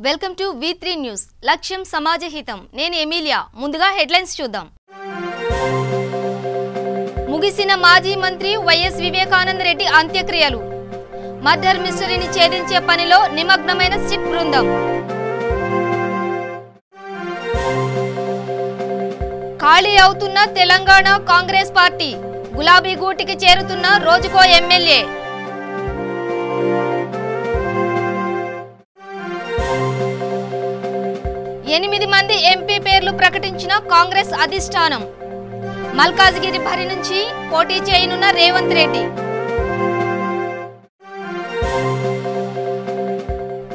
Welcome to V3 news. లక్ష్యం సమాజ హితం. నేను ఎమిలియా. ముందుగా హెడ్లైన్స్ చూద్దాం. ముగిసిన మాజీ మంత్రి వైఎస్ వివేకానంద రెడ్డి అంత్యక్రియలు. మర్డర్ మిస్టరీని ఛేదించే పనిలో నిమగ్నమైన సిట్ బృందం. ఖాళీ అవుతున్న తెలంగాణ కాంగ్రెస్ పార్టీ. గులాబీ గూటికి చేరుతున్న రోజుకో ఎమ్మెల్యే. ఎనిమిది మంది ఎంపీ పేర్లు ప్రకటించిన కాంగ్రెస్ అధిష్టానం. మల్కాజ్గిరి బరి నుంచి పోటీ చేయనున్న రేవంత్ రెడ్డి.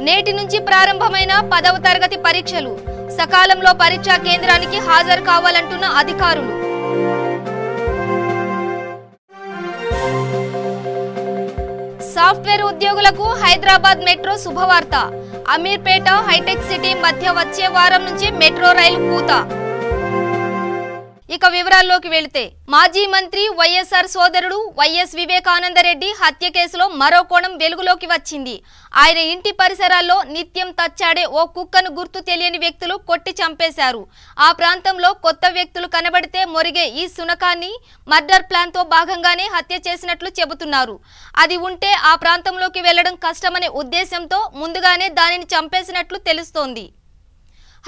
నేటి నుంచి ప్రారంభమైన 10వ తరగతి పరీక్షలు. సకాలంలో పరీక్షా కేంద్రానికి హాజరు కావాలంటున్న అధికారులు. సాఫ్ట్వేర్ ఉద్యోగులకు హైదరాబాద్ మెట్రో శుభవార్త. అమీర్పేట హైటెక్ సిటీ మధ్య వచ్చే వారం నుంచి మెట్రో రైలు కూత. ఇక వివరాల్లోకి వెళితే, మాజీ మంత్రి వైఎస్ఆర్ సోదరుడు వైఎస్ వివేకానంద రెడ్డి హత్య కేసులో మరో కోణం వెలుగులోకి వచ్చింది. ఆయన ఇంటి పరిసరాల్లో నిత్యం తచ్చాడే ఓ కుక్కను గుర్తు తెలియని వ్యక్తులు కొట్టి చంపేశారు. ఆ ప్రాంతంలో కొత్త వ్యక్తులు కనబడితే మొరిగే ఈ శునకాన్ని మర్డర్ ప్లాన్తో భాగంగానే హత్య చేసినట్లు చెబుతున్నారు. అది ఉంటే ఆ ప్రాంతంలోకి వెళ్లడం కష్టమనే ఉద్దేశంతో ముందుగానే దానిని చంపేసినట్లు తెలుస్తోంది.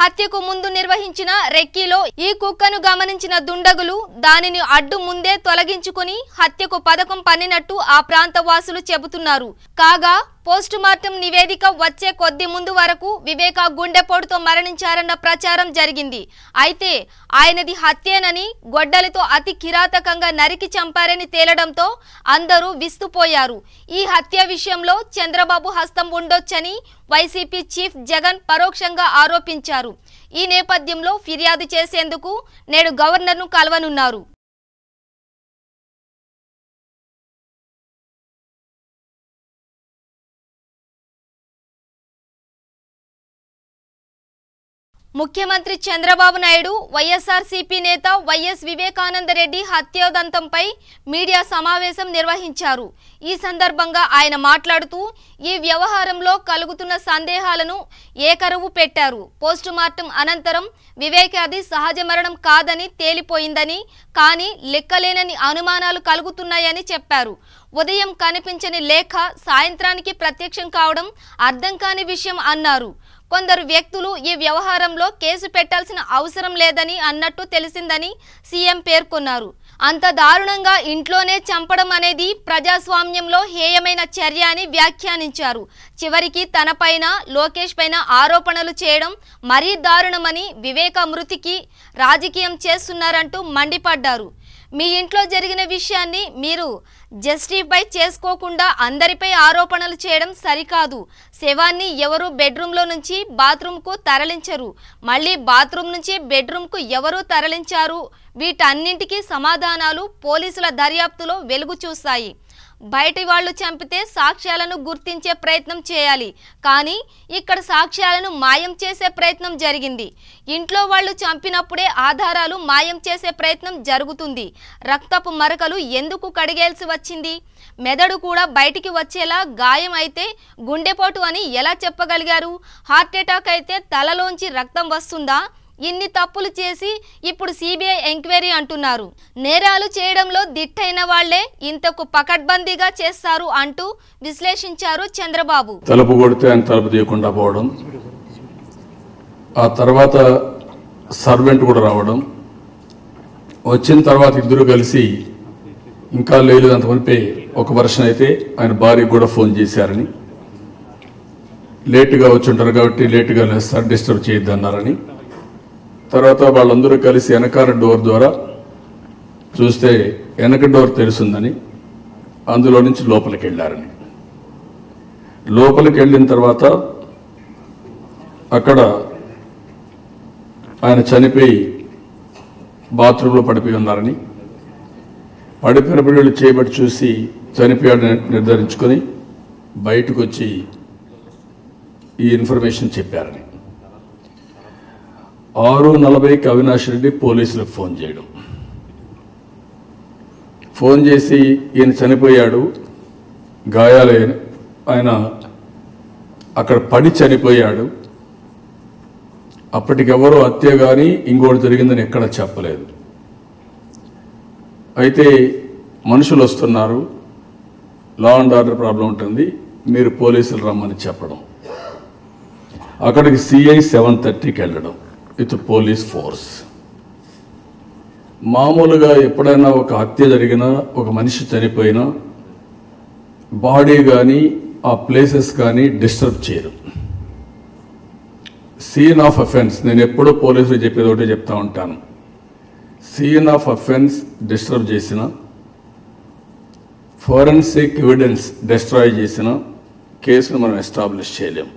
హత్యకు ముందు నిర్వహించిన రెక్కీలో ఈ కుక్కను గమనించిన దుండగులు దానిని అడ్డు ముందే తొలగించుకుని హత్యకు పథకం పన్నినట్టు ఆ ప్రాంత వాసులు చెబుతున్నారు. కాగా పోస్టుమార్టం నివేదిక వచ్చే కొద్ది ముందు వరకు వివేక గుండెపోటుతో మరణించారన్న ప్రచారం జరిగింది. అయితే ఆయనది హత్యేనని, గొడ్డలితో అతి కిరాతకంగా నరికి చంపారని తేలడంతో అందరూ విస్తుపోయారు. ఈ హత్య విషయంలో చంద్రబాబు హస్తం ఉండొచ్చని వైసీపీ చీఫ్ జగన్ పరోక్షంగా ఆరోపించారు. ఈ నేపథ్యంలో ఫిర్యాదు చేసేందుకు నేడు గవర్నర్ను కలవనున్నారు. ముఖ్యమంత్రి చంద్రబాబు నాయుడు వైఎస్ఆర్సీపీ నేత వైఎస్ వివేకానంద రెడ్డి హత్యోదంతంపై మీడియా సమావేశం నిర్వహించారు. ఈ సందర్భంగా ఆయన మాట్లాడుతూ ఈ వ్యవహారంలో కలుగుతున్న సందేహాలను ఏకరువు పెట్టారు. పోస్టుమార్టం అనంతరం వివేకాది సహజ మరణం కాదని తేలిపోయిందని, కానీ లెక్కలేనని అనుమానాలు కలుగుతున్నాయని చెప్పారు. ఉదయం కనిపించని లేఖ సాయంత్రానికి ప్రత్యక్షం కావడం అర్థం కాని విషయం అన్నారు. కొందరు వ్యక్తులు ఈ వ్యవహారంలో కేసు పెట్టాల్సిన అవసరం లేదని అన్నట్టు తెలిసిందని సీఎం పేర్కొన్నారు. అంత దారుణంగా ఇంట్లోనే చంపడం అనేది ప్రజాస్వామ్యంలో హేయమైన చర్య అని వ్యాఖ్యానించారు. చివరికి తనపైన, లోకేష్ పైన ఆరోపణలు చేయడం మరీ దారుణమని, వివేక మృతికి రాజకీయం చేస్తున్నారంటూ మండిపడ్డారు. మీ ఇంట్లో జరిగిన విషయాన్ని మీరు జస్టిఫై చేసుకోకుండా అందరిపై ఆరోపణలు చేయడం సరికాదు. శవాన్ని ఎవరు బెడ్రూమ్లో నుంచి బాత్రూంకు తరలించరు, మళ్ళీ బాత్రూమ్ నుంచి బెడ్రూమ్కు ఎవరు తరలించారు? వీటన్నింటికీ సమాధానాలు పోలీసుల దర్యాప్తులో వెలుగు చూస్తాయి. బయటి వాళ్ళు చంపితే సాక్ష్యాలను గుర్తించే ప్రయత్నం చేయాలి, కానీ ఇక్కడ సాక్ష్యాలను మాయం చేసే ప్రయత్నం జరిగింది. ఇంట్లో వాళ్ళు చంపినప్పుడే ఆధారాలు మాయం చేసే ప్రయత్నం జరుగుతుంది. రక్తపు మరకలు ఎందుకు కడిగేల్సి వచ్చింది? మెదడు కూడా బయటికి వచ్చేలా గాయం అయితే గుండెపోటు అని ఎలా చెప్పగలిగారు? హార్ట్అటాక్ అయితే తలలోంచి రక్తం వస్తుందా? ఇన్ని తప్పులు చేసి ఇప్పుడు సిబిఐ ఎంక్వైరీ అంటున్నారు. నేరాలు చేయడంలో దిట్టైన వాళ్లే ఇంతకు పకడ్బందీగా చేస్తారు అంటూ విశ్లేషించారు చంద్రబాబు. తలుపు కొడితే ఆయన తలుపు తీయకుండా పోవడం, ఆ తర్వాత సర్వెంట్ కూడా రావడం, వచ్చిన తర్వాత ఇద్దరు కలిసి ఇంకా లేదు అంతమంది ఒక వర్షన్ అయితే ఆయన భార్యకు కూడా ఫోన్ చేశారని, లేటుగా వచ్చి ఉంటారు కాబట్టి లేటుగా లేస్తారు, డిస్టర్బ్ చేయొద్దన్నారని, తర్వాత వాళ్ళందరూ కలిసి వెనకాల డోర్ ద్వారా చూస్తే వెనక డోర్ తెలుసుందని అందులో నుంచి లోపలికి వెళ్ళారని, లోపలికి వెళ్ళిన తర్వాత అక్కడ ఆయన చనిపోయి బాత్రూంలో పడిపోయి ఉన్నారని, పడిపోయినప్పుడు వీళ్ళు చేయబట్టి చూసి చనిపోయాడని నిర్ధారించుకొని బయటకు వచ్చి ఈ ఇన్ఫర్మేషన్ చెప్పారని, 6:40కి అవినాష్ రెడ్డి పోలీసులకు ఫోన్ చేయడం, ఫోన్ చేసి ఈయన చనిపోయాడు, గాయాలైన ఆయన అక్కడ పడి చనిపోయాడు, అప్పటికెవరో హత్య కానీ ఇంకోటి జరిగిందని ఎక్కడ చెప్పలేదు. అయితే మనుషులు వస్తున్నారు, లా అండ్ ఆర్డర్ ప్రాబ్లం ఉంటుంది, మీరు పోలీసులు రమ్మని చెప్పడం, అక్కడికి సిఐ 7:30కి వెళ్ళడం విత్ పోలీస్ ఫోర్స్. మామూలుగా ఎప్పుడైనా ఒక హత్య జరిగినా, ఒక మనిషి చనిపోయినా బాడీ కానీ ఆ ప్లేసెస్ కానీ డిస్టర్బ్ చేయరు. సీన్ ఆఫ్ అఫెన్స్, నేను ఎప్పుడూ పోలీసులు చెప్పేది ఒకటి చెప్తా ఉంటాను, సీన్ ఆఫ్ అఫెన్స్ డిస్టర్బ్ చేసిన, ఫోరెన్సిక్ ఎవిడెన్స్ డిస్ట్రాయ్ చేసిన కేసును మనం ఎస్టాబ్లిష్ చేయలేం.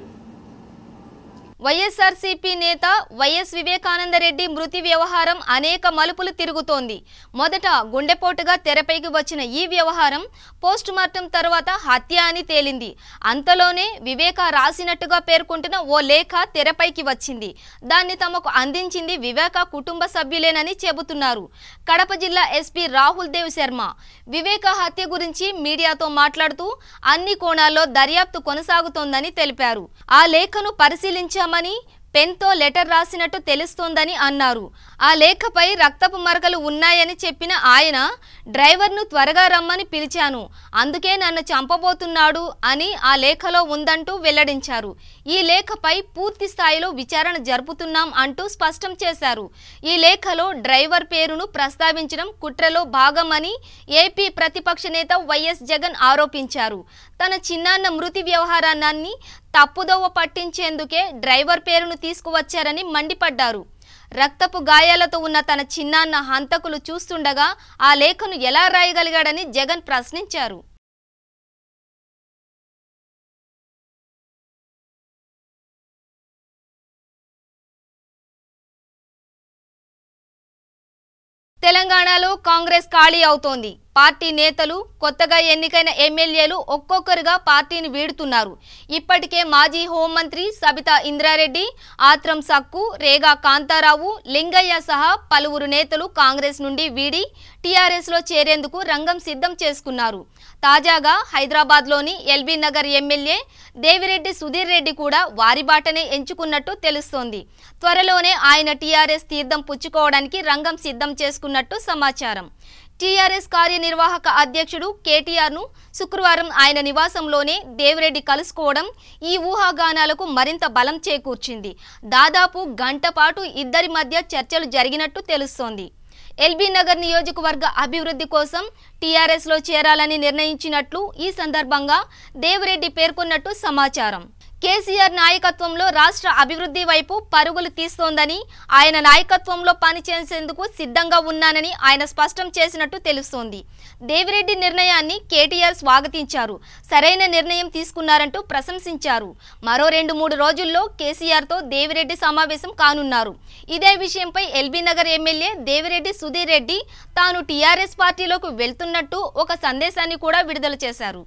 వైఎస్ఆర్సీపీ నేత వైఎస్ వివేకానంద రెడ్డి మృతి వ్యవహారం అనేక మలుపులు తిరుగుతోంది. మొదట గుండెపోటుగా తెరపైకి వచ్చిన ఈ వ్యవహారం పోస్టుమార్టం తర్వాత హత్య అని తేలింది. అంతలోనే వివేక రాసినట్టుగా పేర్కొంటున్న ఓ లేఖ తెరపైకి వచ్చింది. దాన్ని తమకు అందించింది వివేక కుటుంబ సభ్యులేనని చెబుతున్నారు కడప జిల్లా ఎస్పీ రాహుల్ దేవ్ శర్మ. వివేక హత్య గురించి మీడియాతో మాట్లాడుతూ అన్ని కోణాల్లో దర్యాప్తు కొనసాగుతోందని తెలిపారు. ఆ లేఖను పరిశీలించామని, పెన్తో లెటర్ రాసినట్టు తెలుస్తోందని అన్నారు. ఆ లేఖపై రక్తపు మరకలు ఉన్నాయని చెప్పిన ఆయన, డ్రైవర్ను త్వరగా రమ్మని పిలిచాను, అందుకే నన్ను చంపబోతున్నాడు అని ఆ లేఖలో ఉందంటూ వెల్లడించారు. ఈ లేఖపై పూర్తి స్థాయిలో విచారణ జరుపుతున్నాం అంటూ స్పష్టం చేశారు. ఈ లేఖలో డ్రైవర్ పేరును ప్రస్తావించడం కుట్రలో భాగమని ఏపీ ప్రతిపక్ష నేత వైఎస్ జగన్ ఆరోపించారు. తన చిన్నాన్న మృతి వ్యవహారాన్ని తప్పుదోవ పట్టించేందుకే డ్రైవర్ పేరును తీసుకువచ్చారని మండిపడ్డారు. రక్తపు గాయాలతో ఉన్న తన చిన్నాన్న హంతకులు చూస్తుండగా ఆ లేఖను ఎలా రాయగలిగాడని జగన్ ప్రశ్నించారు. తెలంగాణలో కాంగ్రెస్ ఖాళీ అవుతోంది. పార్టీ నేతలు, కొత్తగా ఎన్నికైన ఎమ్మెల్యేలు ఒక్కొక్కరుగా పార్టీని వీడుతున్నారు. ఇప్పటికే మాజీ హోంమంత్రి సబితా ఇంద్రారెడ్డి, ఆత్రం సక్కు, రేగా కాంతారావు, లింగయ్య సహా పలువురు నేతలు కాంగ్రెస్ నుండి వీడి టీఆర్ఎస్లో చేరేందుకు రంగం సిద్ధం చేసుకున్నారు. తాజాగా హైదరాబాద్లోని ఎల్బీ నగర్ ఎమ్మెల్యే దేవిరెడ్డి సుధీర్ రెడ్డి కూడా వారి బాటనే ఎంచుకున్నట్టు తెలుస్తోంది. త్వరలోనే ఆయన టీఆర్ఎస్ తీర్థం పుచ్చుకోవడానికి రంగం సిద్ధం చేసుకున్నట్టు సమాచారం. టీఆర్ఎస్ కార్యనిర్వాహక అధ్యక్షుడు కేటీఆర్ను శుక్రవారం ఆయన నివాసంలోనే దేవిరెడ్డి కలుసుకోవడం ఈ ఊహాగానాలకు మరింత బలం చేకూర్చింది. దాదాపు గంట పాటు ఇద్దరి మధ్య చర్చలు జరిగినట్టు తెలుస్తోంది. ఎల్బీ నగర్ నియోజకవర్గ అభివృద్ధి కోసం టీఆర్ఎస్లో చేరాలని నిర్ణయించినట్లు ఈ సందర్భంగా దేవిరెడ్డి పేర్కొన్నట్టు సమాచారం. కేసీఆర్ నాయకత్వంలో రాష్ట్ర అభివృద్ధి వైపు పరుగులు తీస్తోందని, ఆయన నాయకత్వంలో పనిచేసేందుకు సిద్ధంగా ఉన్నానని ఆయన స్పష్టం చేసినట్టు తెలుస్తోంది. దేవిరెడ్డి నిర్ణయాన్ని కేటీఆర్ స్వాగతించారు. సరైన నిర్ణయం తీసుకున్నారంటూ ప్రశంసించారు. మరో 2-3 రోజుల్లో కేసీఆర్తో దేవిరెడ్డి సమావేశం కానున్నారు. ఇదే విషయంపై ఎల్బీ నగర్ ఎమ్మెల్యే దేవిరెడ్డి సుధీర్ రెడ్డి తాను టీఆర్ఎస్ పార్టీలోకి వెళ్తున్నట్టు ఒక సందేశాన్ని కూడా విడుదల చేశారు.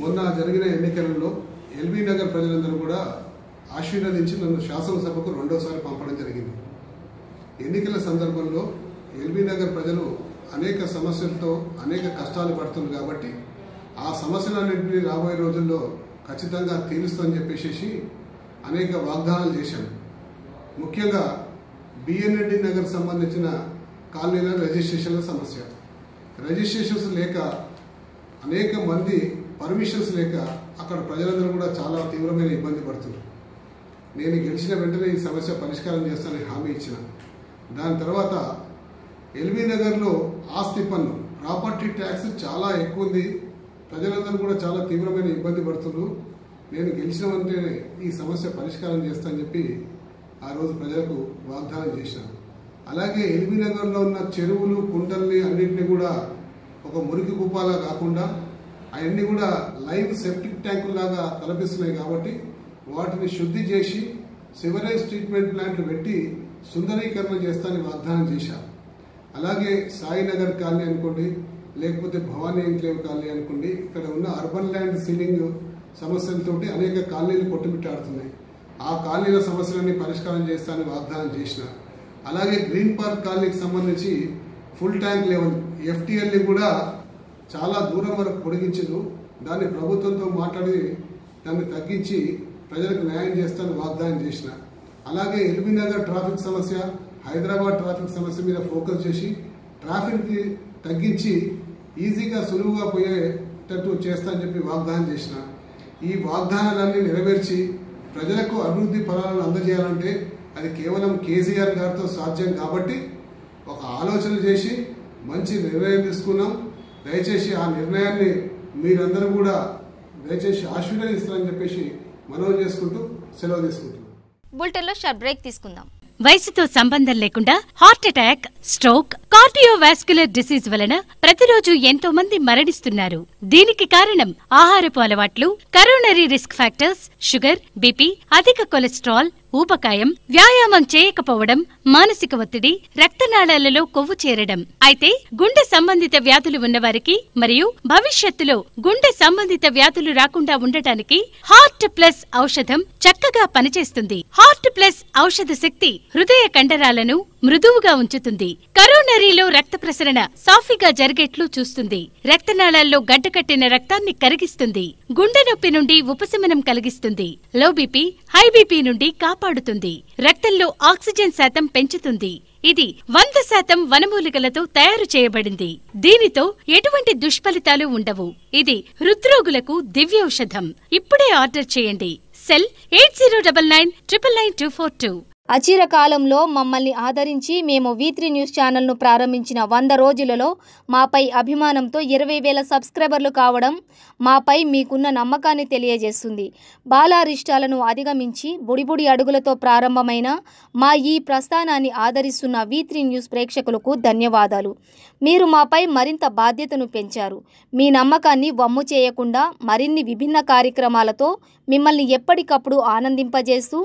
మొన్న జరిగిన ఎన్నికలలో ఎల్బీ నగర్ ప్రజలందరూ కూడా ఆశీర్వదించి నన్ను శాసనసభకు 2వ సారి పంపడం జరిగింది. ఎన్నికల సందర్భంలో ఎల్బీ నగర్ ప్రజలు అనేక సమస్యలతో అనేక కష్టాలు పడుతుంది కాబట్టి ఆ సమస్యలన్నింటినీ రాబోయే రోజుల్లో ఖచ్చితంగా తీరుస్తామని చెప్పేసి అనేక వాగ్దానాలు చేశాను. ముఖ్యంగా బిఎన్రెడ్డి నగర్ సంబంధించిన కాలనీల రిజిస్ట్రేషన్ల సమస్య, రిజిస్ట్రేషన్స్ లేక అనేక మంది పర్మిషన్స్ లేక అక్కడ ప్రజలందరూ కూడా చాలా తీవ్రమైన ఇబ్బంది పడుతున్నారు. నేను గెలిచిన వెంటనే ఈ సమస్య పరిష్కారం చేస్తానని హామీ ఇచ్చిన. దాని తర్వాత ఎల్బీ నగర్లో ఆస్తి పన్ను, ప్రాపర్టీ ట్యాక్స్ చాలా ఎక్కువ ఉంది, ప్రజలందరూ కూడా చాలా తీవ్రమైన ఇబ్బంది పడుతున్నారు. నేను గెలిచిన వెంటనే ఈ సమస్య పరిష్కారం చేస్తానని చెప్పి ఆ రోజు ప్రజలకు వాగ్దానం చేశాను. అలాగే ఎల్బీ నగర్లో ఉన్న చెరువులు, కుంటల్ని అన్నింటినీ కూడా ఒక మురికి కుప్పాలా కాకుండా అవన్నీ కూడా లైవ్ సెప్టిక్ ట్యాంకుల్లాగా తలపిస్తున్నాయి కాబట్టి వాటిని శుద్ధి చేసి సివరేజ్ ట్రీట్మెంట్ ప్లాంట్లు పెట్టి సుందరీకరణ చేస్తానని వాగ్దానం చేశారు. అలాగే సాయినగర్ కాలనీ అనుకోండి, లేకపోతే భవానీ ఎంక్లేవ్ కాలనీ అనుకోండి, ఇక్కడ ఉన్న అర్బన్ ల్యాండ్ సీలింగ్ సమస్యలతోటి అనేక కాలనీలు కొట్టుమిట్టాడుతున్నాయి. ఆ కాలనీల సమస్యలన్నీ పరిష్కారం చేస్తానని వాగ్దానం చేసిన. అలాగే గ్రీన్ పార్క్ కాలనీకి సంబంధించి ఫుల్ ట్యాంక్ లెవెల్ ఎఫ్టీఎల్ని కూడా చాలా దూరం వరకు పొడిగించారు. దాన్ని ప్రభుత్వంతో మాట్లాడి దాన్ని తగ్గించి ప్రజలకు న్యాయం చేస్తానని వాగ్దానం చేసిన. అలాగే ఎల్బీ నగర్ ట్రాఫిక్ సమస్య, హైదరాబాద్ ట్రాఫిక్ సమస్య మీద ఫోకస్ చేసి ట్రాఫిక్ తగ్గించి ఈజీగా సులువుగా పోయేటట్టు చేస్తానని చెప్పి వాగ్దానం చేసిన. ఈ వాగ్దానాలన్నీ నెరవేర్చి ప్రజలకు అభివృద్ధి ఫలాలను అందజేయాలంటే అది కేవలం కేసీఆర్ గారితో సాధ్యం. కాబట్టి ఒక ఆలోచన చేసి మంచి నిర్ణయం తీసుకున్నాం. దయచేసి ఆ నిర్ణయాన్ని మీరందరూ కూడా దయచేసి ఆశీర్వదిస్తారని చెప్పేసి మనవి చేసుకుంటూ సెలవు తీసుకుంటున్నాం. బులెటిన్లో షార్ట్ బ్రేక్ తీసుకుందాం. వయసుతో సంబంధం లేకుండా heart attack, stroke, cardiovascular disease వలన ప్రతిరోజు ఎంతో మంది మరణిస్తున్నారు. దీనికి కారణం ఆహారపు అలవాట్లు, coronary risk factors, sugar, BP, అధిక కొలెస్ట్రాల్, ఊబకాయం, వ్యాయామం చేయకపోవడం, మానసిక ఒత్తిడి, రక్తనాళాలలో కొవ్వు చేరడం. అయితే గుండె సంబంధిత వ్యాధులు ఉన్నవారికి మరియు భవిష్యత్తులో గుండె సంబంధిత వ్యాధులు రాకుండా ఉండటానికి హార్ట్ ప్లస్ ఔషధం చక్కగా పనిచేస్తుంది. హార్ట్ ప్లస్ ఔషధ శక్తి హృదయ కండరాలను మృదువుగా ఉంచుతుంది. కరోనరీలో రక్త ప్రసరణ సాఫీగా జరిగేట్లు చూస్తుంది. రక్తనాళాల్లో గడ్డకట్టిన రక్తాన్ని కరిగిస్తుంది. గుండె నొప్పి నుండి ఉపశమనం కలిగిస్తుంది. లో బీపీ, హై బీపీ నుండి కాపాడుతుంది. రక్తంలో ఆక్సిజన్ శాతం పెంచుతుంది. ఇది 100% వనమూలికలతో తయారు చేయబడింది. దీనితో ఎటువంటి దుష్ఫలితాలు ఉండవు. ఇది హృద్రోగులకు దివ్యౌషధం. ఇప్పుడే ఆర్డర్ చేయండి. సెల్ 8099999242. అచిర కాలంలో మమ్మల్ని ఆదరించి మేము V3 న్యూస్ ఛానల్ను ప్రారంభించిన 100 రోజులలో మాపై అభిమానంతో 20,000 సబ్స్క్రైబర్లు కావడం మాపై మీకున్న నమ్మకాన్ని తెలియజేస్తుంది. బాలారిష్టాలను అధిగమించి బుడిబుడి అడుగులతో ప్రారంభమైన మా ఈ ప్రస్థానాన్ని ఆదరిస్తున్న V3 న్యూస్ ప్రేక్షకులకు ధన్యవాదాలు. మీరు మాపై మరింత బాధ్యతను పెంచారు. మీ నమ్మకాన్ని వమ్ము చేయకుండా మరిన్ని విభిన్న కార్యక్రమాలతో మిమ్మల్ని ఎప్పటికప్పుడు ఆనందింపజేస్తూ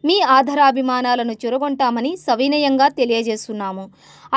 మీ ఆధారాభిమానాలను చురగొంటామని సవినయంగా తెలియజేస్తున్నాము.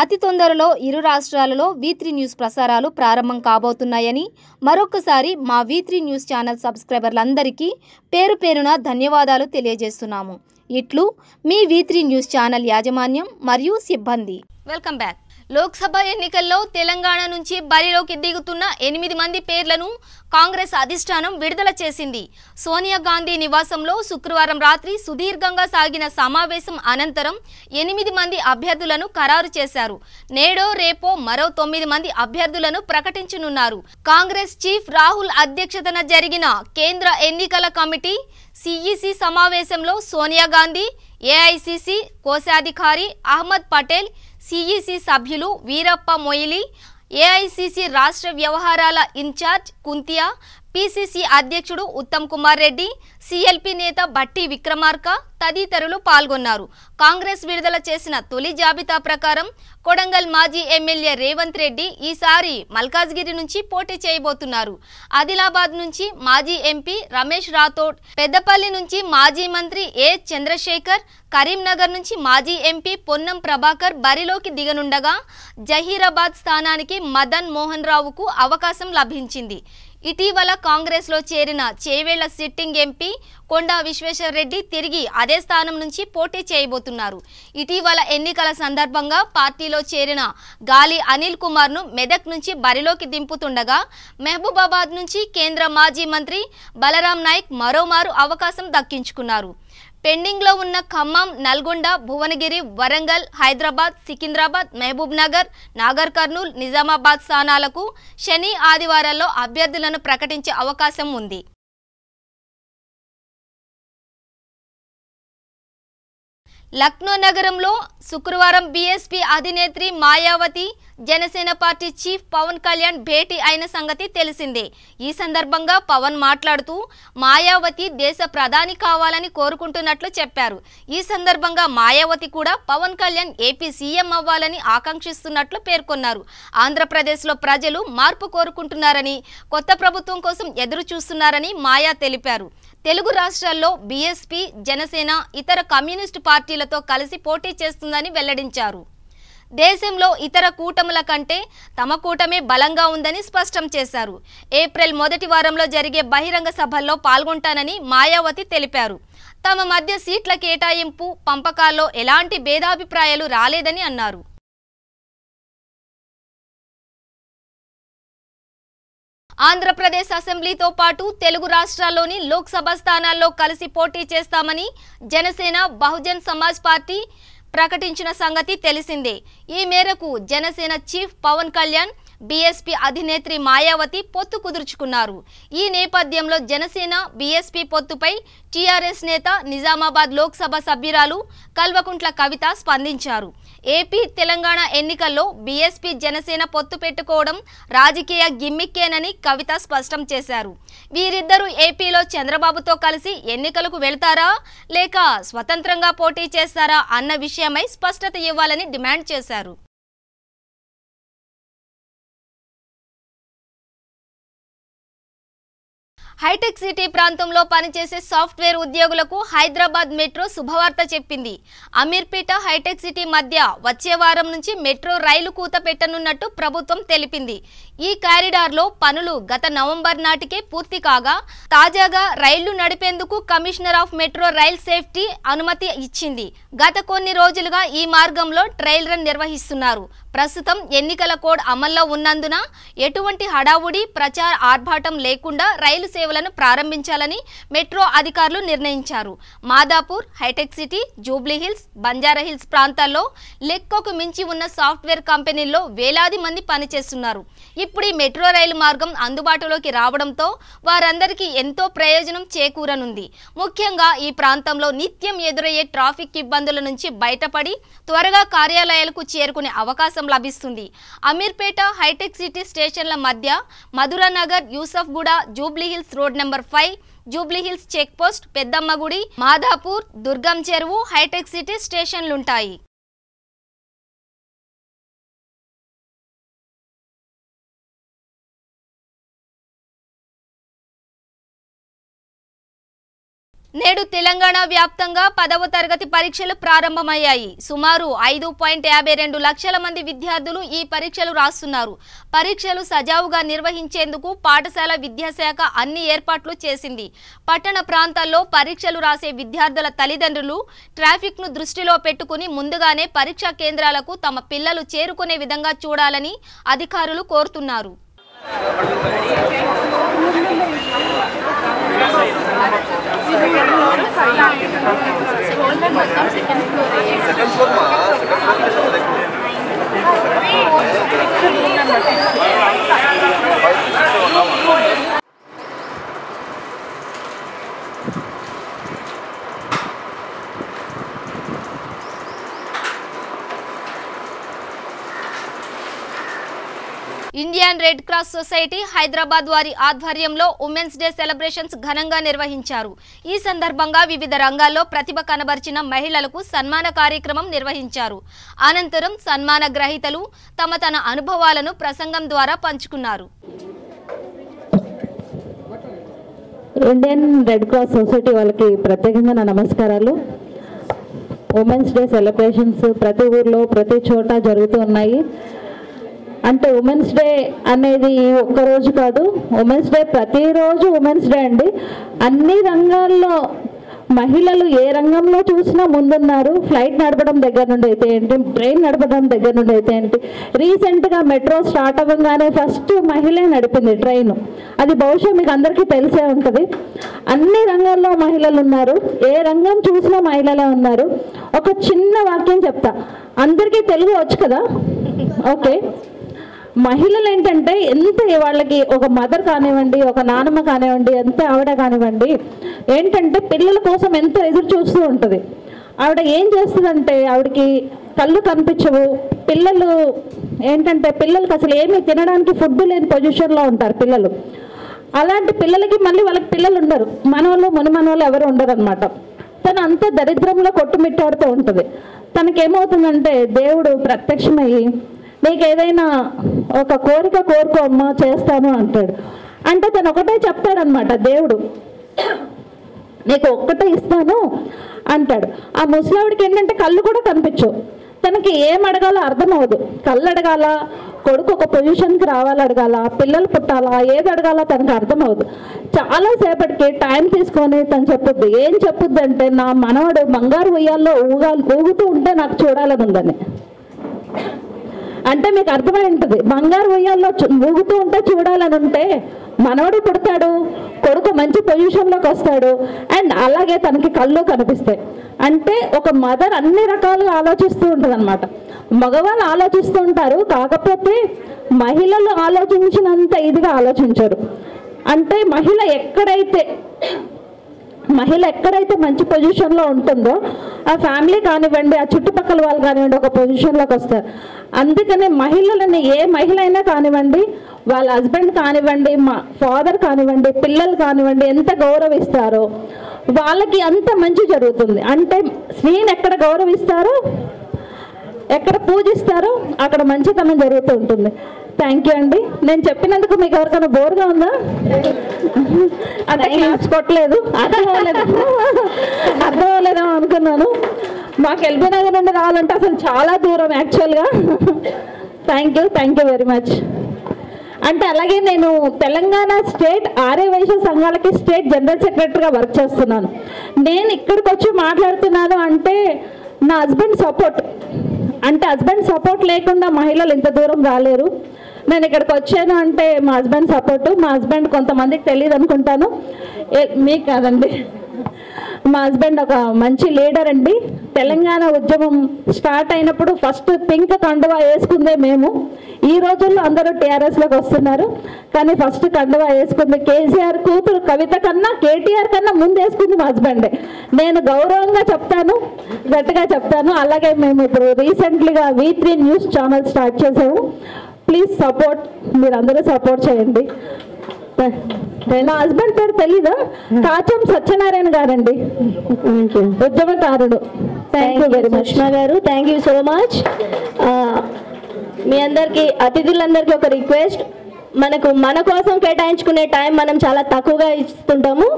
అతి తొందరలో ఇరు రాష్ట్రాలలో V3 న్యూస్ ప్రసారాలు ప్రారంభం కాబోతున్నాయని మరొకసారి మా V3 న్యూస్ ఛానల్ సబ్స్క్రైబర్లందరికీ పేరు పేరున ధన్యవాదాలు తెలియజేస్తున్నాము. ఇట్లు మీ V3 న్యూస్ ఛానల్ యాజమాన్యం మరియు సిబ్బంది. Welcome back. లోక్సభ ఎన్నికల్లో తెలంగాణ నుంచి బరిలోకి దిగుతున్న 8 మంది పేర్లను కాంగ్రెస్ అధిష్టానం విడుదల చేసింది. సోనియా గాంధీ నివాసంలో శుక్రవారం రాత్రి సుదీర్ఘంగా సాగిన సమావేశం అనంతరం 8 మంది అభ్యర్థులను ఖరారు చేశారు. నేడో రేపో మరో 9 మంది అభ్యర్థులను ప్రకటించనున్నారు. కాంగ్రెస్ చీఫ్ రాహుల్ అధ్యక్షతన జరిగిన కేంద్ర ఎన్నికల కమిటీ CEC సమావేశంలో సోనియా గాంధీ, AICC కోశాధికారి అహ్మద్ పటేల్, CEC సభ్యులు వీరప్ప మొయిలీ, AICC రాష్ట్ర వ్యవహారాల ఇన్ఛార్జ్ కుంతియా, PCC అధ్యక్షుడు ఉత్తమ్ కుమార్ రెడ్డి, CLP నేత బట్టి విక్రమార్క తదితరులు పాల్గొన్నారు. కాంగ్రెస్ విడుదల చేసిన తొలి జాబితా ప్రకారం కొడంగల్ మాజీ ఎమ్మెల్యే రేవంత్ రెడ్డి ఈసారి మల్కాజ్గిరి నుంచి పోటీ చేయబోతున్నారు. ఆదిలాబాద్ నుంచి మాజీ ఎంపీ రమేష్ రాథోడ్, పెద్దపల్లి నుంచి మాజీ మంత్రి ఏ చంద్రశేఖర్, కరీంనగర్ నుంచి మాజీ ఎంపీ పొన్నం ప్రభాకర్ బరిలోకి దిగనుండగా జహీరాబాద్ స్థానానికి మదన్ మోహన్ రావుకు అవకాశం లభించింది. ఇటీవల కాంగ్రెస్లో చేరిన చేవేళ్ల సిట్టింగ్ ఎంపీ కొండా విశ్వేశ్వర్ రెడ్డి తిరిగి అదే స్థానం నుంచి పోటీ చేయబోతున్నారు. ఇటీవల ఎన్నికల సందర్భంగా పార్టీలో చేరిన గాలి అనిల్ కుమార్ను మెదక్ నుంచి బరిలోకి దింపుతుండగా మహబూబాబాద్ నుంచి కేంద్ర మాజీ మంత్రి బలరాం నాయక్ మరోమారు అవకాశం దక్కించుకున్నారు. పెండింగ్లో ఉన్న ఖమ్మం, నల్గొండ, భువనగిరి, వరంగల్, హైదరాబాద్, సికింద్రాబాద్, మహబూబ్ నగర్, నాగర్ కర్నూల్, నిజామాబాద్ స్థానాలకు శని, ఆదివారాల్లో అభ్యర్థులను ప్రకటించే అవకాశం ఉంది. లక్నో నగరంలో శుక్రవారం BSP అధినేత్రి మాయావతి, జనసేన పార్టీ చీఫ్ పవన్ కళ్యాణ్ భేటీ అయిన సంగతి తెలిసిందే. ఈ సందర్భంగా పవన్ మాట్లాడుతూ మాయావతి దేశ ప్రధాని కావాలని కోరుకుంటున్నట్లు చెప్పారు. ఈ సందర్భంగా మాయావతి కూడా పవన్ కళ్యాణ్ ఏపీ సీఎం అవ్వాలని ఆకాంక్షిస్తున్నట్లు పేర్కొన్నారు. ఆంధ్రప్రదేశ్లో ప్రజలు మార్పు కోరుకుంటున్నారని, కొత్త ప్రభుత్వం కోసం ఎదురు చూస్తున్నారని మాయా తెలిపారు. తెలుగు రాష్ట్రాల్లో BSP, జనసేన ఇతర కమ్యూనిస్టు పార్టీలతో కలిసి పోటీ చేస్తుందని వెల్లడించారు. దేశంలో ఇతర కూటముల కంటే తమ కూటమే బలంగా ఉందని స్పష్టం చేశారు. ఏప్రిల్ మొదటి వారంలో జరిగే బహిరంగ సభల్లో పాల్గొంటానని మాయావతి తెలిపారు. తమ మధ్య సీట్ల కేటాయింపు, పంపకాల్లో ఎలాంటి భేదాభిప్రాయాలు రాలేదని అన్నారు. ఆంధ్రప్రదేశ్ అసెంబ్లీతో పాటు తెలుగు రాష్ట్రాల్లోని లోక్సభ స్థానాల్లో కలిసి పోటీ చేస్తామని జనసేన బహుజన్ సమాజ్ పార్టీ ప్రకటించిన సంగతి తెలిసిందే. ఈ మేరకు జనసేన చీఫ్ పవన్ కళ్యాణ్ బీఎస్పీ అధినేత్రి మాయావతి పొత్తు కుదుర్చుకున్నారు. ఈ నేపథ్యంలో జనసేన బీఎస్పీ పొత్తుపై టీఆర్ఎస్ నేత నిజామాబాద్ లోక్సభ సభ్యురాలు కల్వకుంట్ల కవిత స్పందించారు. ఏపీ తెలంగాణ ఎన్నికల్లో బీఎస్పీ జనసేన పొత్తు పెట్టుకోవడం రాజకీయ గిమ్మిక్కేనని కవిత స్పష్టం చేశారు. వీరిద్దరూ ఏపీలో చంద్రబాబుతో కలిసి ఎన్నికలకు వెళ్తారా లేక స్వతంత్రంగా పోటీ చేస్తారా అన్న విషయమై స్పష్టత ఇవ్వాలని డిమాండ్ చేశారు. హైటెక్ సిటీ ప్రాంతంలో పనిచేసే సాఫ్ట్వేర్ ఉద్యోగులకు హైదరాబాద్ మెట్రో శుభవార్త చెప్పింది. అమీర్పేట హైటెక్ సిటీ మధ్య వచ్చే వారం నుంచి మెట్రో రైలు కూత పెట్టనున్నట్టు ప్రభుత్వం తెలిపింది. ఈ కారిడార్లో పనులు గత నవంబర్ నాటికే పూర్తి కాగా తాజాగా రైళ్లు నడిపేందుకు commissioner of metro rail safety అనుమతి ఇచ్చింది. గత కొన్ని రోజులుగా ఈ మార్గంలో ట్రయల్ రన్ నిర్వహిస్తున్నారు. ప్రస్తుతం ఎన్నికల కోడ్ అమల్లో ఉన్నందున ఎటువంటి హడావుడి ప్రచార ఆర్భాటం లేకుండా రైలు సేవలను ప్రారంభించాలని మెట్రో అధికారులు నిర్ణయించారు. మాదాపూర్, హైటెక్ సిటీ, జూబ్లీహిల్స్, బంజారాహిల్స్ ప్రాంతాల్లో లెక్కకు మించి ఉన్న సాఫ్ట్వేర్ కంపెనీల్లో వేలాది మంది పనిచేస్తున్నారు. ఇప్పుడు ఈ మెట్రో రైలు మార్గం అందుబాటులోకి రావడంతో వారందరికీ ఎంతో ప్రయోజనం చేకూరనుంది. ముఖ్యంగా ఈ ప్రాంతంలో నిత్యం ఎదురయ్యే ట్రాఫిక్ ఇబ్బందుల నుంచి బయటపడి త్వరగా కార్యాలయాలకు చేరుకునే అవకాశం లభిస్తుంది. అమీర్పేట హైటెక్ సిటీ స్టేషన్ల మధ్య Madhuranagar, Yousufguda, Jubilee Hills road number 5, Jubilee Hills check post, Peddammagudi, Madhapur, Durgam Cheruvu హైటెక్ సిటీ స్టేషన్లుంటాయి. నేడు తెలంగాణ వ్యాప్తంగా 10వ తరగతి పరీక్షలు ప్రారంభమయ్యాయి. సుమారు 5.52 లక్షల మంది విద్యార్థులు ఈ పరీక్షలు రాస్తున్నారు. పరీక్షలు సజావుగా నిర్వహించేందుకు పాఠశాల విద్యాశాఖ అన్ని ఏర్పాట్లు చేసింది. పట్టణ ప్రాంతాల్లో పరీక్షలు రాసే విద్యార్థుల తల్లిదండ్రులు ట్రాఫిక్ను దృష్టిలో పెట్టుకుని ముందుగానే పరీక్షా కేంద్రాలకు తమ పిల్లలు చేరుకునే విధంగా చూడాలని అధికారులు కోరుతున్నారు. Indian red cross society Hyderabad వారి ఆధ్వర్యంలో ఉమెన్స్ డే సెలబ్రేషన్స్ ఘనంగా నిర్వహించారు. ఈ సందర్భంగా వివిధ రంగాల్లో ప్రతిభ కనబర్చిన మహిళలకు సన్మాన కార్యక్రమం నిర్వహించారు. అనంతరం సన్మాన గ్రహీతలు తమ అనుభవాలను ప్రసంగం ద్వారా పంచుకున్నారు. ఇండియన్ రెడ్ క్రాస్ సొసైటీ వాళ్ళకి ప్రత్యేకంగా నా నమస్కారాలు. ఉమెన్స్ డే సెలబ్రేషన్స్ ప్రతి ఊర్లో ప్రతి చోట జరుగుతూ ఉన్నాయి. అంటే ఉమెన్స్ డే అనేది ఒక్కరోజు కాదు, ఉమెన్స్ డే ప్రతిరోజు ఉమెన్స్ డే అండి. అన్ని రంగాల్లో మహిళలు ఏ రంగంలో చూసినా ముందున్నారు. ఫ్లైట్ నడపడం దగ్గర నుండి అయితే ఏంటి, ట్రైన్ నడపడం దగ్గర నుండి అయితే ఏంటి, రీసెంట్గా మెట్రో స్టార్ట్ అవ్వగానే ఫస్ట్ మహిళే నడిపింది ట్రైన్. అది బహుశా మీకు అందరికీ తెలిసే ఉంటుంది. అన్ని రంగాల్లో మహిళలు ఉన్నారు, ఏ రంగం చూసినా మహిళలే ఉన్నారు. ఒక చిన్న వాక్యం చెప్తా, అందరికీ తెలుగు వచ్చు కదా, ఓకే. మహిళలు ఏంటంటే ఎంత వాళ్ళకి ఒక మదర్ కానివ్వండి, ఒక నానమ్మ కానివ్వండి, ఎంత ఆవిడ కానివ్వండి, ఏంటంటే పిల్లల కోసం ఎంతో ఎదురు చూస్తూ ఉంటుంది. ఆవిడ ఏం చేస్తుందంటే ఆవిడకి కళ్ళు కనిపించవు, పిల్లలు ఏంటంటే పిల్లలకి అసలు ఏమీ తినడానికి ఫుడ్ లేని పొజిషన్లో ఉంటారు పిల్లలు. అలాంటి పిల్లలకి మళ్ళీ వాళ్ళకి పిల్లలు ఉండరు, మనవాళ్ళు మునిమనవాళ్ళు ఎవరు ఉండరు అనమాట. తను అంత దరిద్రంలో కొట్టుమిట్టాడుతూ ఉంటుంది. తనకేమవుతుందంటే దేవుడు ప్రత్యక్షమయ్యి నీకు ఏదైనా ఒక కోరిక కోరుకో అమ్మా చేస్తాను అంటాడు. అంటే తను ఒకటే చెప్తాడనమాట, దేవుడు నీకు ఒక్కటే ఇస్తాను అంటాడు. ఆ ముసలావిడికి ఏంటంటే కళ్ళు కూడా కనిపించవు, తనకి ఏం అడగాలో అర్థం అవ్వదు. కళ్ళు అడగాల, కొడుకు ఒక పొజిషన్కి రావాలి అడగాల, పిల్లలు పుట్టాలా, ఏది అడగాలో తనకు అర్థం అవ్వదు. చాలాసేపటికి టైం తీసుకొని తను చెప్పుద్ది. ఏం చెప్పుద్ది అంటే నా మనవడు బంగారు ఉయ్యాల్లో ఊగుతూ ఉంటే నాకు చూడాలని ఉందని. అంటే మీకు అర్థమై ఉంటుంది, బంగారు ఉయ్యాల్లో ఊగుతూ ఉంటే చూడాలని ఉంటే మనవడు పుడతాడు, కొడుకు మంచి పొజిషన్లోకి వస్తాడు, అండ్ అలాగే తనకి కళ్ళు కనిపిస్తాయి. అంటే ఒక మదర్ అన్ని రకాలుగా ఆలోచిస్తూ ఉంటుంది అనమాట. మగవాళ్ళు ఆలోచిస్తూ ఉంటారు, కాకపోతే మహిళలు ఆలోచించినంత ఇదిగా ఆలోచించరు. అంటే మహిళ ఎక్కడైతే మంచి పొజిషన్లో ఉంటుందో ఆ ఫ్యామిలీ కానివ్వండి, ఆ చుట్టుపక్కల వాళ్ళు కానివ్వండి ఒక పొజిషన్లోకి వస్తారు. అందుకనే మహిళలని, ఏ మహిళ అయినా కానివ్వండి, వాళ్ళ హస్బెండ్ కానివ్వండి, మా ఫాదర్ కానివ్వండి, పిల్లలు కానివ్వండి, ఎంత గౌరవిస్తారో వాళ్ళకి అంత మంచి జరుగుతుంది. అంటే స్త్రీని ఎక్కడ గౌరవిస్తారో, ఎక్కడ పూజిస్తారో అక్కడ మంచితనం జరుగుతూ ఉంటుంది. థ్యాంక్ యూ అండి. నేను చెప్పినందుకు మీకు ఎవరికైనా బోర్గా ఉందా? అంటే క్లాస్ కొట్టలేదు, అర్థమవలేదో అనుకున్నాను. మాకు ఎల్బీ నగర్ నుండి రావాలంటే అసలు చాలా దూరం యాక్చువల్గా. Thank you very much. అంటే అలాగే నేను తెలంగాణ స్టేట్ ఆర్య వైశ్య సంఘాలకి స్టేట్ జనరల్ సెక్రటరీగా వర్క్ చేస్తున్నాను. నేను ఇక్కడికి వచ్చి మాట్లాడుతున్నాను అంటే నా హస్బెండ్ సపోర్ట్. అంటే హస్బెండ్ సపోర్ట్ లేకుండా మహిళలు ఇంత దూరం రాలేరు. నేను ఇక్కడికి వచ్చాను అంటే మా హస్బెండ్ సపోర్టు. మా హస్బెండ్ కొంతమందికి తెలియదు అనుకుంటాను, మీకు కాదండి. మా హస్బెండ్ ఒక మంచి లీడర్ అండి. తెలంగాణ ఉద్యమం స్టార్ట్ అయినప్పుడు ఫస్ట్ పింక్ కండువా వేసుకుందే మేము. ఈ రోజుల్లో అందరూ టీఆర్ఎస్లోకి వస్తున్నారు, కానీ ఫస్ట్ కండువా వేసుకుంది కేసీఆర్ కూతురు కవిత కన్నా, కేటీఆర్ కన్నా ముందు వేసుకుంది మా హస్బెండే. నేను గౌరవంగా చెప్తాను, గట్టిగా చెప్తాను. అలాగే మేము ఇప్పుడు రీసెంట్లీగా V3 న్యూస్ ఛానల్ స్టార్ట్ చేసాము. ప్లీజ్ సపోర్ట్, మీరు అందరూ సపోర్ట్ చేయండి. నా హస్బెండ్ పేరు తెలీదా? కాచం సత్యనారాయణ గారండి, ఉద్యమకారుడు. థ్యాంక్ యూ వెరీ మచ్ గారు. Thank you so much. మీ అందరికీ, అతిథులందరికీ ఒక రిక్వెస్ట్, మన కోసం కేటాయించుకునే టైం మనం చాలా తక్కువగా ఇస్తుంటాము.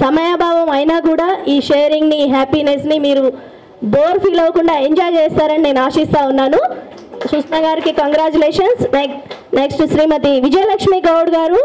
సమయాభావం అయినా కూడా ఈ షేరింగ్ని, హ్యాపీనెస్ని మీరు బోర్ ఫీల్ అవ్వకుండా ఎంజాయ్ చేస్తారని నేను ఆశిస్తూ ఉన్నాను. సుష్మా గారికి కంగ్రాచులేషన్స్. నెక్స్ట్ శ్రీమతి విజయలక్ష్మి గౌడ్ గారు,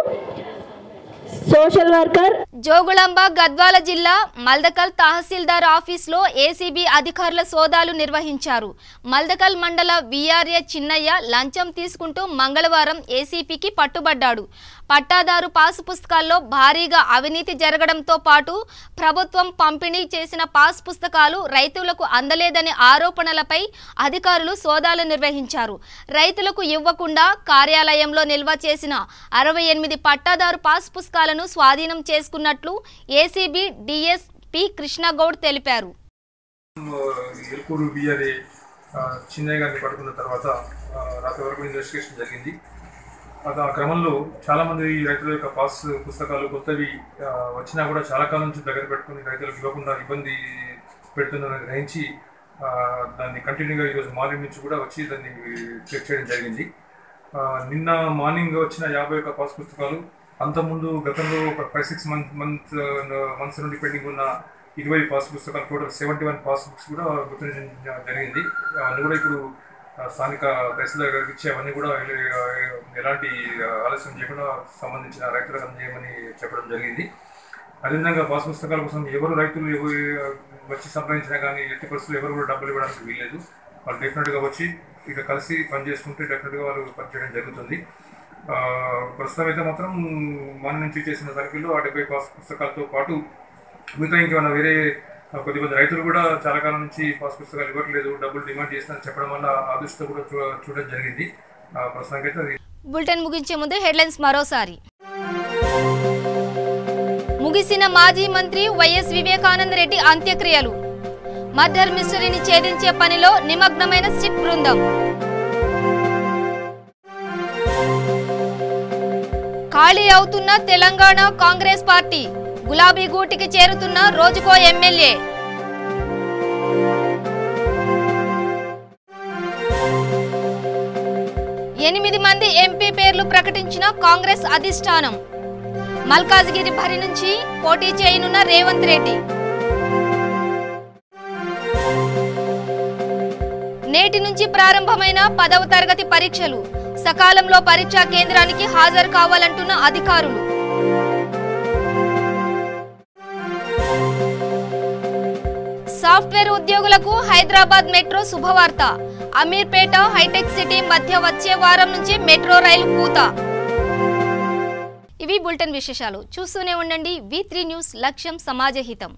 సోషల్ వర్కర్. జోగులాంబ గద్వాల జిల్లా మల్దకల్ తహసీల్దార్ ఆఫీసులో ఏసీబీ అధికారుల సోదాలు నిర్వహించారు. మల్దకల్ మండల వీఆర్ఏ చిన్నయ్య లంచం తీసుకుంటూ మంగళవారం ఏసీపీకి పట్టుబడ్డాడు. పట్టాదారు పాసు పుస్తకాల్లో భారీగా అవినీతి జరగడంతో పాటు ప్రభుత్వం పంపిణీ చేసిన పాస్ పుస్తకాలు రైతులకు అందలేదనే ఆరోపణలపై అధికారులు సోదాలు నిర్వహించారు. రైతులకు ఇవ్వకుండా కార్యాలయంలో నిల్వ చేసిన 68 పట్టాదారు పాస్ పుస్తకాలను స్వాధీనం చేసుకున్నట్లు ఏసీబీ డీఎస్పీ కృష్ణగౌడ్ తెలిపారు. చిన్నయ్య గారిని పట్టుకున్న తర్వాత రాత్రి వరకు ఇన్వెస్టిగేషన్ జరిగింది. ఆ క్రమంలో చాలామంది రైతుల యొక్క పాస్ పుస్తకాలు కొత్తవి వచ్చినా కూడా చాలా కాలం నుంచి దగ్గర పెట్టుకుని రైతులకు ఇవ్వకుండా ఇబ్బంది పెడుతున్నారని గ్రహించి దాన్ని కంటిన్యూగా ఈరోజు మార్నింగ్ నుంచి కూడా వచ్చి దాన్ని చెక్ చేయడం జరిగింది. నిన్న మార్నింగ్ వచ్చిన 51 పాస్ పుస్తకాలు, అంతకుముందు గతంలో ఒక 5-6 మంత్స్ నుండి పెండింగ్ ఉన్న 20 పాస్ పుస్తకాలు, టోటల్ 71 పాస్ బుక్స్ కూడా గుర్తించడం జరిగింది. అన్నీ కూడా ఇప్పుడు స్థానిక తహసీల్దార్ గారికి ఇచ్చి అవన్నీ కూడా ఎలాంటి ఆలస్యం చేయకుండా సంబంధించిన రైతులకు అందజేయమని చెప్పడం జరిగింది. అదేవిధంగా పాస్ పుస్తకాల కోసం ఎవరు రైతులు వచ్చి సంప్రదించినా కానీ ఎట్టి పరిస్థితులు ఎవరు కూడా డబ్బులు ఇవ్వడానికి వీల్లేదు. వాళ్ళు డెఫినెట్గా వచ్చి ఇక కలిసి పనిచేసుకుంటే డెఫినెట్గా వాళ్ళు పనిచేయడం జరుగుతుంది. ప్రస్తుతం అయితే మాత్రం మన నుంచి చేసిన తనిఖీలో ఆ 70 పాస్ పుస్తకాలతో పాటు మిగతా ఇంకేమైనా వేరే కొద్దిమంది రైతులు కూడా చాలా కాలం నుంచి పాస్ పుస్తకాలు ఇవ్వట్లేదు, డబ్బులు డిమాండ్ చేస్తారని చెప్పడం వల్ల ఆ దృష్టితో కూడా చూడడం జరిగింది. ప్రస్తుతానికైతే బులెటిన్ ముగించే ముందు హెడ్లైన్స్ మరోసారి. ముగిసిన మాజీ మంత్రి వైఎస్ వివేకానంద రెడ్డి అంత్యక్రియలు. మర్డర్ మిస్టరీని ఛేదించే పనిలో నిమగ్నమైన సిట్ బృందం. ఖాళీ అవుతున్న తెలంగాణ కాంగ్రెస్ పార్టీ. గులాబీ గూటికి చేరుతున్న రోజుకో ఎమ్మెల్యే. ఎనిమిది మంది ఎంపీ పేర్లు ప్రకటించిన కాంగ్రెస్ అధిష్టానం. మల్కాజ్గిరి బరి నుంచి పోటీ చేయనున్న రేవంత్ రెడ్డి. నేటి నుంచి ప్రారంభమైన 10వ తరగతి పరీక్షలు. సకాలంలో పరీక్షా కేంద్రానికి హాజరు కావాలంటున్న అధికారులు. సాఫ్ట్వేర్ ఉద్యోగులకు హైదరాబాద్ మెట్రో శుభవార్త. అమీర్పేట హైటెక్ సిటీ మధ్య వచ్చే వారం నుంచి మెట్రో రైలు కూత. ఇవి బులెటిన్ విశేషాలు. చూస్తూనే ఉండండి V3 న్యూస్. లక్ష్యం సమాజహితం.